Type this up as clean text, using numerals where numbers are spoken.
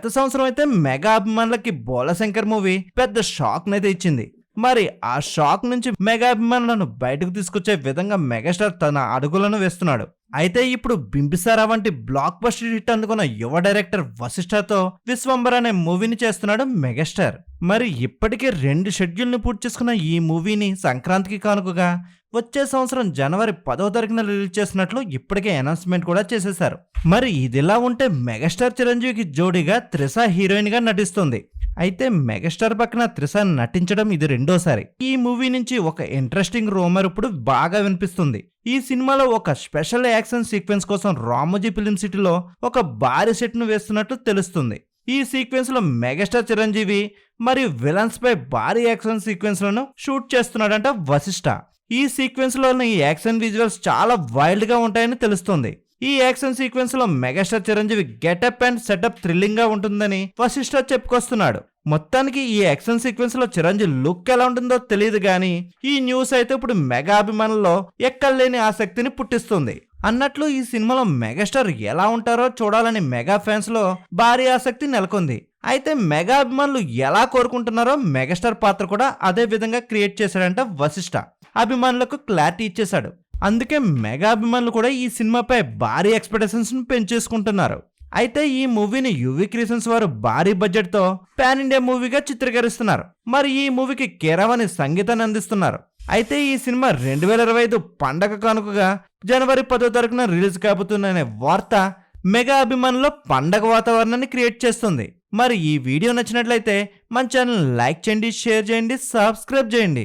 గత సంవత్సరం అయితే మెగా అభిమానులకి బోలశంకర్ మూవీ పెద్ద షాక్ నైతే ఇచ్చింది. మరి ఆ షాక్ నుంచి మెగా అభిమానులను బయటకు తీసుకొచ్చే విధంగా మెగాస్టార్ తన అడుగులను వేస్తున్నాడు. అయితే ఇప్పుడు బింబిసారా వంటి బ్లాక్ బస్టర్ హిట్ అందుకున్న యువ డైరెక్టర్ వశిష్ఠతో విశ్వంబర్ అనే మూవీని చేస్తున్నాడు మెగాస్టార్. మరి ఇప్పటికే 2 షెడ్యూల్ని పూర్తి చేసుకున్న ఈ మూవీని సంక్రాంతికి కానుకగా వచ్చే సంవత్సరం జనవరి 10వ తారీఖున రిలీజ్ చేసినట్లు ఇప్పటికే అనౌన్స్మెంట్ కూడా చేసేశారు. మరి ఇదిలా ఉంటే మెగాస్టార్ చిరంజీవికి జోడీగా త్రిష హీరోయిన్ గా నటిస్తుంది. అయితే మెగాస్టార్ పక్కన త్రిష నటించడం ఇది రెండోసారి. ఈ మూవీ నుంచి ఒక ఇంట్రెస్టింగ్ రూమర్ ఇప్పుడు బాగా వినిపిస్తుంది. ఈ సినిమాలో ఒక స్పెషల్ యాక్షన్ సీక్వెన్స్ కోసం రామోజీ ఫిలిం సిటీలో ఒక భారీ సెట్ ను వేస్తున్నట్లు తెలుస్తుంది. ఈ సీక్వెన్స్ లో మెగాస్టార్ చిరంజీవి మరియు విలన్స్ పై భారీ యాక్షన్ సీక్వెన్స్ లను షూట్ చేస్తున్నాడంట వశిష్ఠ. ఈ సీక్వెన్స్ లోని యాక్షన్ విజువల్స్ చాలా వైల్డ్ గా ఉంటాయని తెలుస్తుంది. ఈ యాక్షన్ సీక్వెన్స్ లో megastar Chiranjeevi getup and setup thrilling గా ఉంటుందని వశిష్ఠ చెప్పుకొస్తున్నాడు. మొత్తానికి ఈ యాక్షన్ సీక్వెన్స్ లో చిరంజీవి లుక్ ఎలా ఉంటుందో తెలియదు గానీ ఈ న్యూస్ అయితే ఇప్పుడు మెగా అభిమానుల్లో ఎక్కడలేని ఆసక్తిని పుట్టిస్తుంది. అన్నట్లు ఈ సినిమాలో మెగాస్టార్ ఎలా ఉంటారో చూడాలని మెగా ఫ్యాన్స్ లో భారీ ఆసక్తి నెలకొంది. అయితే మెగా అభిమానులు ఎలా కోరుకుంటున్నారో మెగాస్టార్ పాత్ర కూడా అదే విధంగా క్రియేట్ చేశాడంట వశిష్ఠ. అభిమానులకు క్లారిటీ ఇచ్చేశాడు. అందుకే మెగా అభిమానులు కూడా ఈ సినిమాపై భారీ ఎక్స్పెక్టేషన్స్ పెంచేసుకుంటున్నారు. అయితే ఈ మూవీని యువి క్రియేషన్స్ వారు భారీ బడ్జెట్ తో పాన్ ఇండియా మూవీగా చిత్రీకరిస్తున్నారు. మరి ఈ మూవీకి కీరవాణి సంగీతాన్ని అందిస్తున్నారు. అయితే ఈ సినిమా 2025 పండగ కానుకగా జనవరి 10వ తారీఖున రిలీజ్ కాబోతుందనే వార్త మెగా అభిమానుల్లో పండగ వాతావరణాన్ని క్రియేట్ చేస్తుంది. మరి ఈ వీడియో నచ్చినట్లయితే మన ఛానల్ లైక్ చేయండి, షేర్ చేయండి, సబ్స్క్రైబ్ చేయండి.